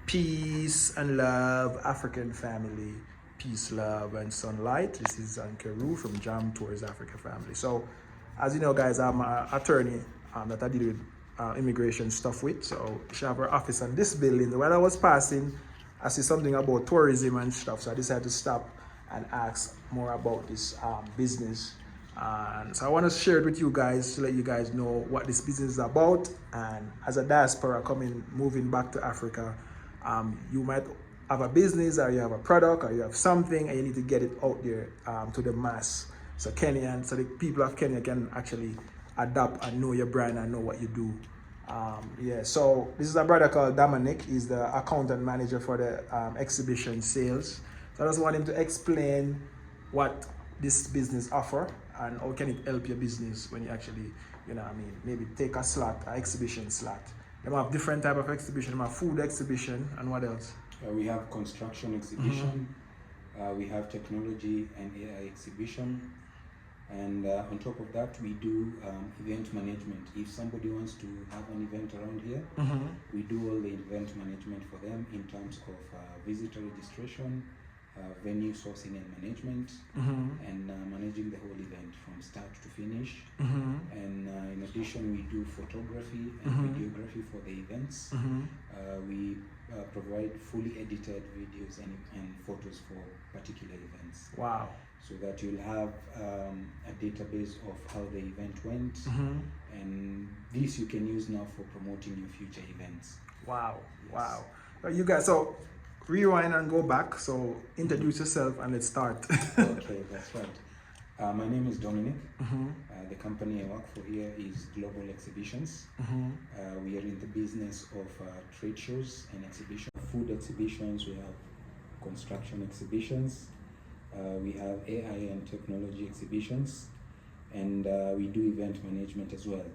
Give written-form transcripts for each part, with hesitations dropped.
Peace and love, African family, peace, love, and sunlight. This is Ankeru from Jam Tours Africa Family. So, as you know, guys, I'm an attorney that I deal with immigration stuff with. So, she have her office in this building. When I was passing, I see something about tourism and stuff. So, I decided to stop and ask more about this business. And so I want to share it with you guys to let you guys know what this business is about. And as a diaspora moving back to Africa, you might have a business, or you have a product, or you have something, and you need to get it out there to the mass. So the people of Kenya can actually adapt and know your brand and know what you do. So this is a brother called Dominic. He's the accountant manager for the exhibition sales. So I just want him to explain what this business offer and how can it help your business when you actually, maybe take a slot, an exhibition slot. They have different type of exhibition. They have food exhibition, and what else? We have construction exhibition. We have technology and AI exhibition. And on top of that, we do event management. If somebody wants to have an event around here, we do all the event management for them in terms of visitor registration, venue sourcing and management, and managing the whole event from start to finish. And in addition, we do photography and videography for the events. We provide fully edited videos and photos for particular events. Wow. So that you'll have a database of how the event went, and this you can use now for promoting your future events. Wow. Yes. Wow. So you guys, so rewind and go back. So introduce yourself and let's start. Okay, that's right. My name is Dominic. The company I work for here is Global Exhibitions. We are in the business of trade shows and exhibitions. Food exhibitions, we have construction exhibitions, we have AI and technology exhibitions, and we do event management as well.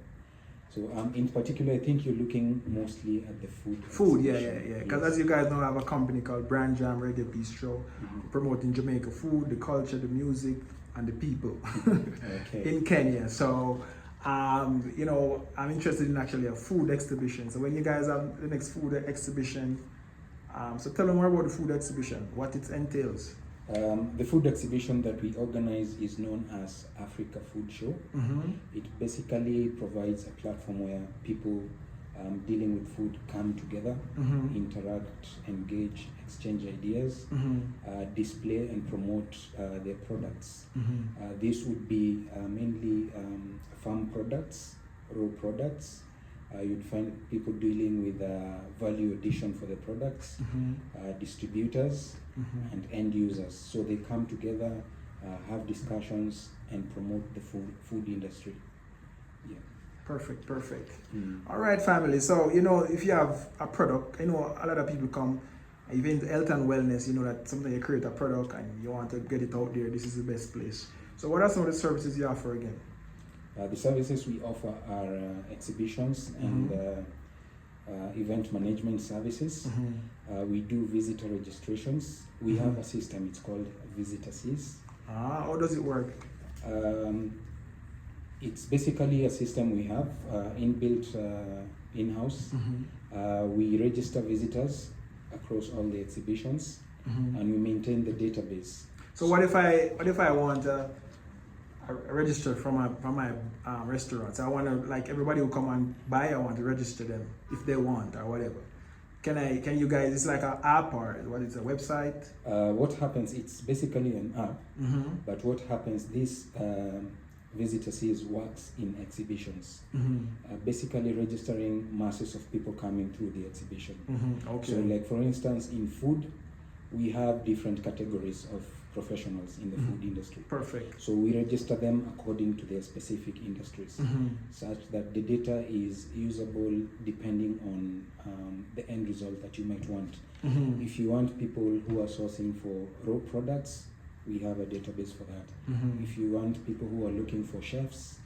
So in particular, I think you're looking mostly at the food. Food, yeah. Because as you guys know, I have a company called Brand Jam Reggae Bistro, promoting Jamaican food, the culture, the music, and the people in Kenya. So, I'm interested in actually a food exhibition. So when you guys have the next food exhibition, so tell them more about the food exhibition, what it entails. The food exhibition that we organize is known as Africa Food Show. It basically provides a platform where people dealing with food come together, interact, engage, exchange ideas, display and promote their products. This would be mainly farm products, raw products. You'd find people dealing with value addition for the products, distributors, and end users. So they come together, have discussions, and promote the food industry. Yeah. Perfect. All right, family. So, if you have a product, a lot of people come, even health and wellness, that sometimes you create a product and you want to get it out there, this is the best place. So what are some of the services you offer again? The services we offer are exhibitions and event management services. We do visitor registrations. We have a system, it's called dieases. How does it work? It's basically a system we have inbuilt in-house. We register visitors across all the exhibitions, and we maintain the database. So what if I want to register from my restaurant? So I want to, like, everybody who come and buy, I want to register them if they want or whatever. Can you guys, it's like an app or what is a website? What happens, it's basically an app, but what happens, this visitor sees works in exhibitions, basically registering masses of people coming through the exhibition. Okay. So like for instance, in food, we have different categories of professionals in the food industry. Perfect. So we register them according to their specific industries, such that the data is usable depending on the end result that you might want. If you want people who are sourcing for raw products, we have a database for that. If you want people who are looking for chefs,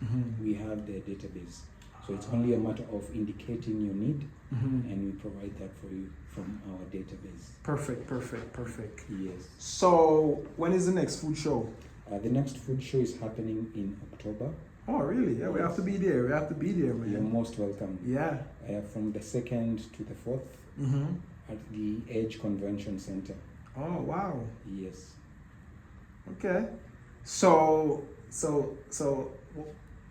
we have their database. So it's only a matter of indicating your need, and we provide that for you from our database. Perfect. Yes. So when is the next food show? The next food show is happening in October. Oh, really? Yeah, we have to be there. We have to be there, man. You're most welcome. Yeah. From the 2nd to the 4th. at the Edge Convention Center. Oh wow. Yes. Okay. So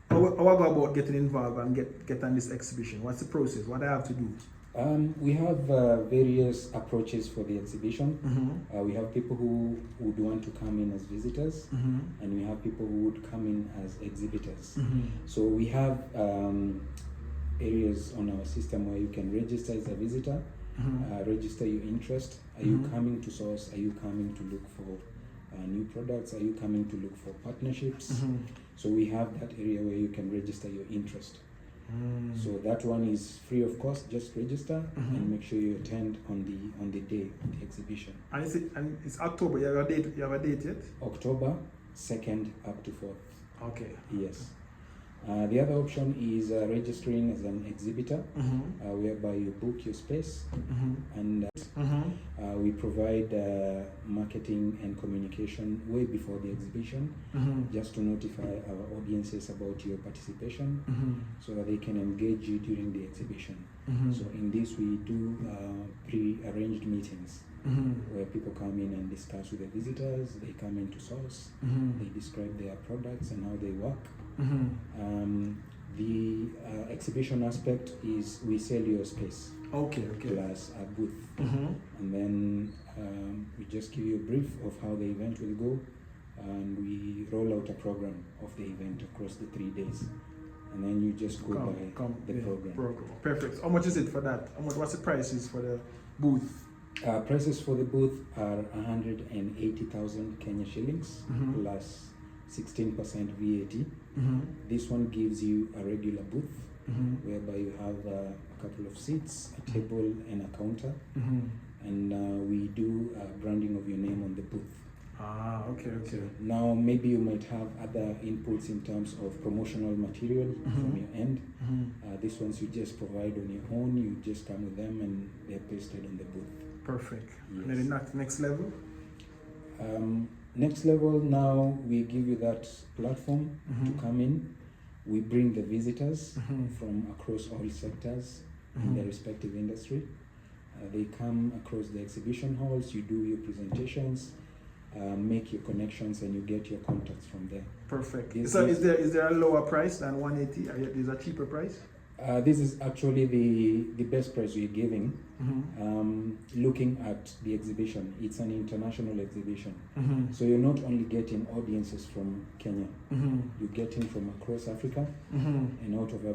how about getting involved and get on this exhibition? What's the process? What do I have to do? We have various approaches for the exhibition. We have people who would want to come in as visitors, and we have people who would come in as exhibitors. So we have areas on our system where you can register as a visitor, register your interest. Are you coming to source? Are you coming to look for new products? Are you coming to look for partnerships? So we have that area where you can register your interest. So that one is free of cost. Just register and make sure you attend on the day of the exhibition. And it's October. You have a date yet? October 2nd up to 4th. Okay. Yes. The other option is registering as an exhibitor, whereby you book your space, and we provide marketing and communication way before the exhibition, just to notify our audiences about your participation, so that they can engage you during the exhibition. So in this we do pre-arranged meetings, where people come in and discuss with the visitors. They come into source, they describe their products and how they work. The exhibition aspect is we sell you a space, plus a booth, and then we just give you a brief of how the event will go, and we roll out a program of the event across the 3 days, and then you just go by the program. Perfect. How much is it for that? What's the prices for the booth? Prices for the booth are 180,000 Kenya shillings plus 16% VAT. This one gives you a regular booth, whereby you have a couple of seats, a table and a counter, and we do branding of your name on the booth. Okay. So now maybe you might have other inputs in terms of promotional material from your end. This ones you just provide on your own. You just come with them and they're pasted on the booth. Perfect. Yes. And then the next level? Next level, now we give you that platform to come in. We bring the visitors from across all sectors in their respective industry. They come across the exhibition halls, you do your presentations, make your connections, and you get your contacts from there. Perfect. So is there a lower price than 180? Is a cheaper price? This is actually the best price we're giving. Looking at the exhibition, it's an international exhibition. So you're not only getting audiences from Kenya, you're getting from across Africa and out of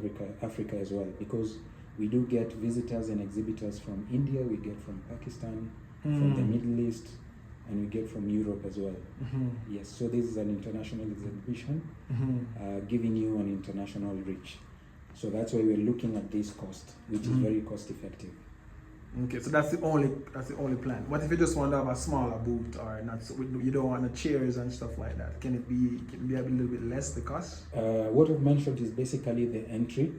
Africa as well, because we do get visitors and exhibitors from India, we get from Pakistan, from the Middle East, and we get from Europe as well. Yes, so this is an international exhibition, giving you an international reach. So that's why we're looking at this cost, which is very cost effective. Okay, so that's the only plan. What if you just want to have a smaller booth, or not? So you don't want the chairs and stuff like that. Can it be a little bit less the cost? What I've mentioned is basically the entry.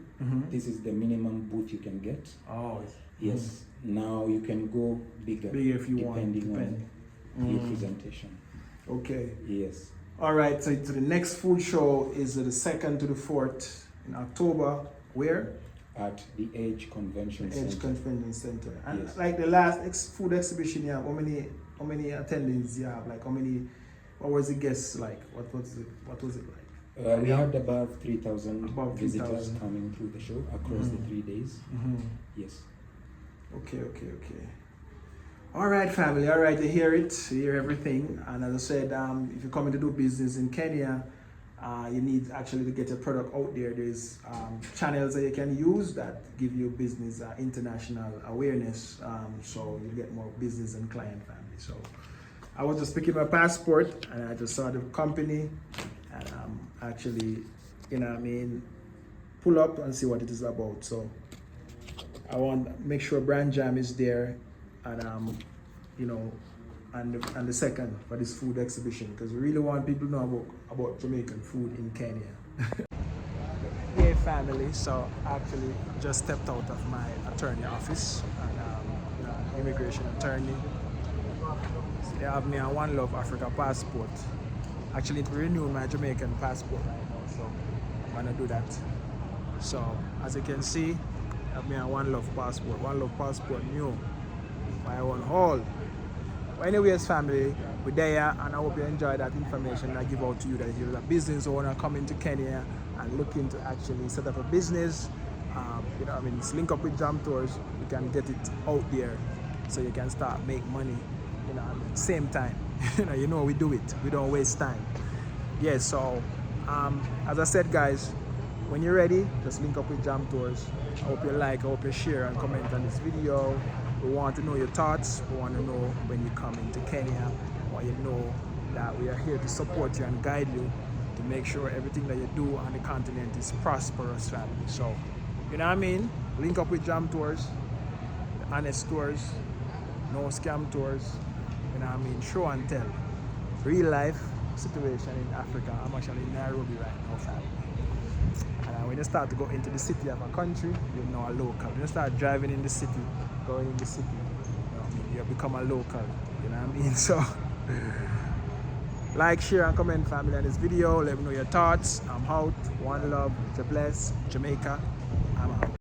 This is the minimum booth you can get. Oh, yes. Now you can go bigger if you depending want. on the presentation. Okay. Yes. All right. So the next food show is the 2nd to the 4th in October. Where? At the Edge Convention Center. Edge Convention Center. And yes. like the last food exhibition you have, how many attendees you have? Like what was the guests like? What was it like? We had about 3,000 visitors 3,000. coming through the show across the 3 days. Yes. Okay. All right, family. All right, you hear it. You hear everything. And as I said, if you're coming to do business in Kenya, you need actually to get your product out there. There's channels that you can use that give you business international awareness, so you get more business and client family. So I was just picking my passport and I just saw the company, and actually, pull up and see what it is about. So I want to make sure Brand Jam is there, and and the second for this food exhibition, because we really want people to know about Jamaican food in Kenya. Hey family, so I actually just stepped out of my attorney office, and immigration attorney. So they have me a One Love Africa passport. Actually, to renew my Jamaican passport right now, so I'm gonna do that. So as you can see, I have me a One Love passport new. on hold. But anyways, family, we're there, and I hope you enjoy that information I give out to you, that if you're a business owner coming to Kenya and looking to actually set up a business, you know, I mean, just link up with Jam Tours. You can get it out there, so you can start make money. You know, at the same time. You know, we do it. We don't waste time. Yes. So, as I said, guys, when you're ready, just link up with Jam Tours. I hope you like, I hope you share and comment on this video. We want to know your thoughts. We want to know when you come into Kenya. We want you to know that we are here to support you and guide you to make sure everything that you do on the continent is prosperous, family. So, you know what I mean? Link up with Jam Tours, the honest tours, no scam tours. You know what I mean? Show and tell. Real life situation in Africa. I'm actually in Nairobi right now, family. And when you start to go into the city of a country, you know a local. When you start driving in the city, going in the city, you know what I mean? You become a local. You know what I mean? So, like, share, and comment, family, on this video. Let me know your thoughts. I'm out. One love. God bless. Jamaica. I'm out.